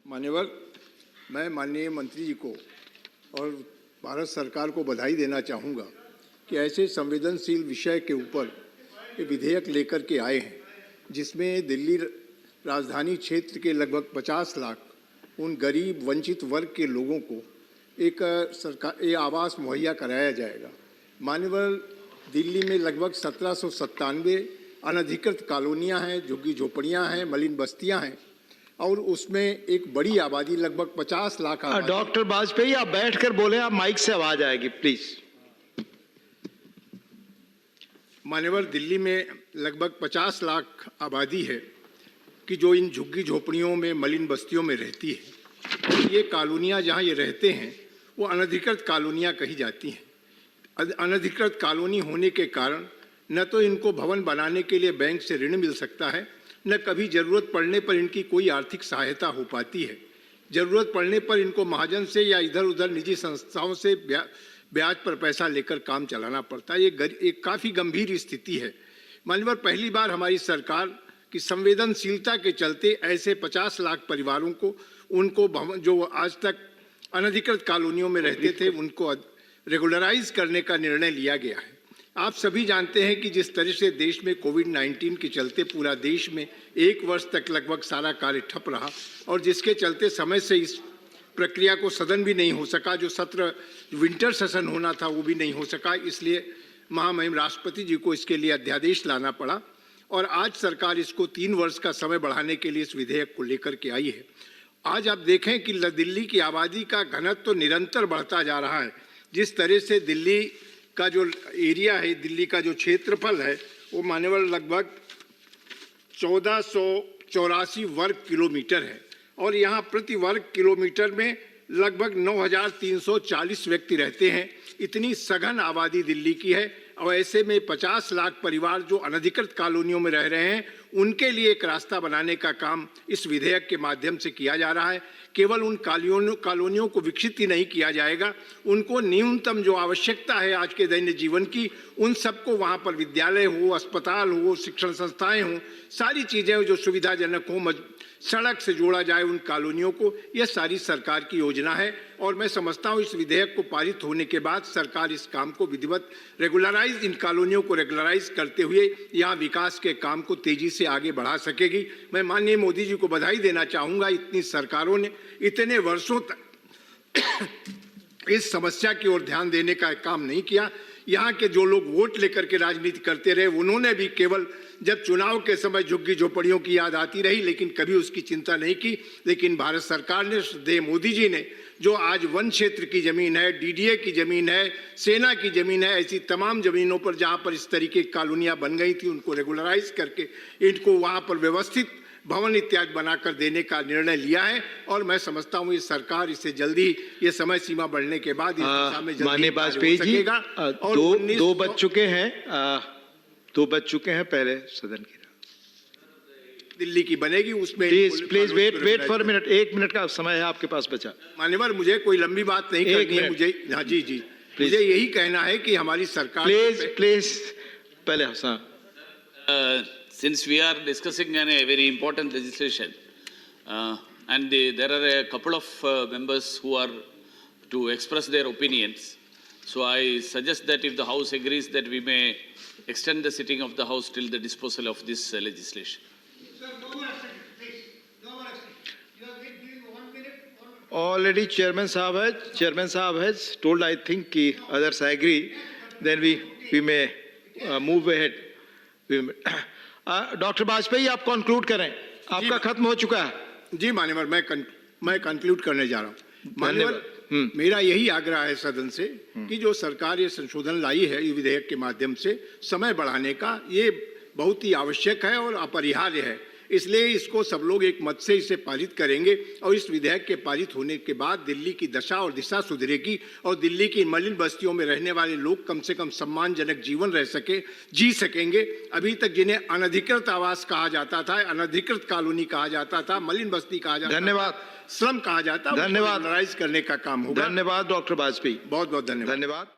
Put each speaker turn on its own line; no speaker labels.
मान्यवर, मैं माननीय मंत्री जी को और भारत सरकार को बधाई देना चाहूँगा कि ऐसे संवेदनशील विषय के ऊपर ये विधेयक लेकर के आए हैं, जिसमें दिल्ली राजधानी क्षेत्र के लगभग 50 लाख उन गरीब वंचित वर्ग के लोगों को एक आवास मुहैया कराया जाएगा। मान्यवर, दिल्ली में लगभग 1797 अनधिकृत कॉलोनियाँ हैं, झुग्गी झोपड़ियाँ हैं, मलिन बस्तियाँ हैं और उसमें एक बड़ी आबादी लगभग 50 लाख
डॉक्टर वाजपेयी, आप बैठकर बोले, आप माइक से आवाज आएगी प्लीज।
मान्यवर, दिल्ली में लगभग 50 लाख आबादी है कि जो इन झुग्गी झोपड़ियों में, मलिन बस्तियों में रहती है। ये कॉलोनियाँ जहाँ ये रहते हैं वो अनधिकृत कॉलोनियाँ कही जाती हैं। अनधिकृत कॉलोनी होने के कारण न तो इनको भवन बनाने के लिए बैंक से ऋण मिल सकता है, न कभी ज़रूरत पड़ने पर इनकी कोई आर्थिक सहायता हो पाती है। ज़रूरत पड़ने पर इनको महाजन से या इधर उधर निजी संस्थाओं से ब्याज पर पैसा लेकर काम चलाना पड़ता है। ये एक काफ़ी गंभीर स्थिति है। मान्यवर, पहली बार हमारी सरकार की संवेदनशीलता के चलते ऐसे 50 लाख परिवारों को, उनको भवन जो आज तक अनधिकृत कॉलोनियों में रहते थे, उनको रेगुलराइज करने का निर्णय लिया गया है। आप सभी जानते हैं कि जिस तरह से देश में कोविड-19 के चलते पूरा देश में 1 वर्ष तक लगभग सारा कार्य ठप रहा और जिसके चलते समय से इस प्रक्रिया को सदन भी नहीं हो सका, जो सत्र विंटर सेशन होना था वो भी नहीं हो सका। इसलिए महामहिम राष्ट्रपति जी को इसके लिए अध्यादेश लाना पड़ा और आज सरकार इसको 3 वर्ष का समय बढ़ाने के लिए इस विधेयक को लेकर के आई है। आज आप देखें कि दिल्ली की आबादी का घनत्व तो निरंतर बढ़ता जा रहा है। जिस तरह से दिल्ली का जो एरिया है, दिल्ली का जो क्षेत्रफल है, वो मान्यवर लगभग 1484 वर्ग किलोमीटर है और यहाँ प्रति वर्ग किलोमीटर में लगभग 9340 व्यक्ति रहते हैं। इतनी सघन आबादी दिल्ली की है और ऐसे में 50 लाख परिवार जो अनधिकृत कॉलोनियों में रह रहे हैं, उनके लिए एक रास्ता बनाने का काम इस विधेयक के माध्यम से किया जा रहा है। केवल उन कॉलोनियों को विकसित ही नहीं किया जाएगा, उनको न्यूनतम जो आवश्यकता है आज के दैनिक जीवन की, उन सबको वहाँ पर विद्यालय हो, अस्पताल हो, शिक्षण संस्थाएं हों, सारी चीज़ें जो सुविधाजनक हों, सड़क से जोड़ा जाए उन कॉलोनियों को। यह सारी सरकार की योजना है और मैं समझता हूँ इस विधेयक को पारित होने के बाद सरकार इस काम को विधिवत रेगुलराइज, इन कॉलोनियों को रेगुलराइज करते हुए यहाँ विकास के काम को तेजी से आगे बढ़ा सकेगी। मैं माननीय मोदी जी को बधाई देना चाहूँगा, इतनी सरकारों ने इतने वर्षों तक इस समस्या की ओर ध्यान देने का काम नहीं किया। यहाँ के जो लोग वोट लेकर के राजनीति करते रहे, उन्होंने भी केवल जब चुनाव के समय झुग्गी झोपड़ियों की याद आती रही, लेकिन कभी उसकी चिंता नहीं की। लेकिन भारत सरकार ने, श्रद्धेय मोदी जी ने, जो आज वन क्षेत्र की ज़मीन है, डीडीए की ज़मीन है, सेना की ज़मीन है, ऐसी तमाम ज़मीनों पर जहाँ पर इस तरीके की कॉलोनियाँ बन गई थी, उनको रेगुलराइज करके इनको वहाँ पर व्यवस्थित भवन इत्यादि बनाकर देने का निर्णय लिया है और मैं समझता हूँ ये सरकार इसे जल्दी, ये समय सीमा बढ़ने के बाद इस दिशा में जल्दी
वाजपेयी जी, दो बज चुके हैं पहले सदन की
दिल्ली की बनेगी, उसमें
please wait for minute, 1 minute का समय है आपके पास बचा।
मान्यवर, मुझे कोई लंबी बात नहीं करनी है, मुझे हाँ जी मुझे यही कहना है कि हमारी सरकार
प्लीज पहले
since we are discussing a very important legislation and there are a couple of members who are to express their opinions, so I suggest that if the House agrees that we may extend the sitting of the House till the disposal of this legislation.
Sir, no more action, please. No more action. You are giving 1 minute.
Already Chairman Sahab has told, I think others agree, then we may move ahead. Doctor Vajpayee, आप conclude करें, आपका खत्म हो चुका है।
जी मान्यवर, मैं conclude करने जा रहा हूँ। मान्यवर, मेरा यही आग्रह है सदन से कि जो सरकार ये संशोधन लाई है ये विधेयक के माध्यम से समय बढ़ाने का, ये बहुत ही आवश्यक है और अपरिहार्य है। इसलिए इसको सब लोग एक मत से इसे पारित करेंगे और इस विधेयक के पारित होने के बाद दिल्ली की दशा और दिशा सुधरेगी और दिल्ली की मलिन बस्तियों में रहने वाले लोग कम से कम सम्मानजनक जीवन जी सकेंगे। अभी तक जिन्हें अनधिकृत आवास कहा जाता था, अनधिकृत कॉलोनी कहा जाता था, मलिन बस्ती कहा जाता,
धन्यवाद,
स्लम कहा जाता,
धन्यवाद,
करने का काम होगा।
धन्यवाद डॉक्टर वाजपेयी,
बहुत बहुत धन्यवाद।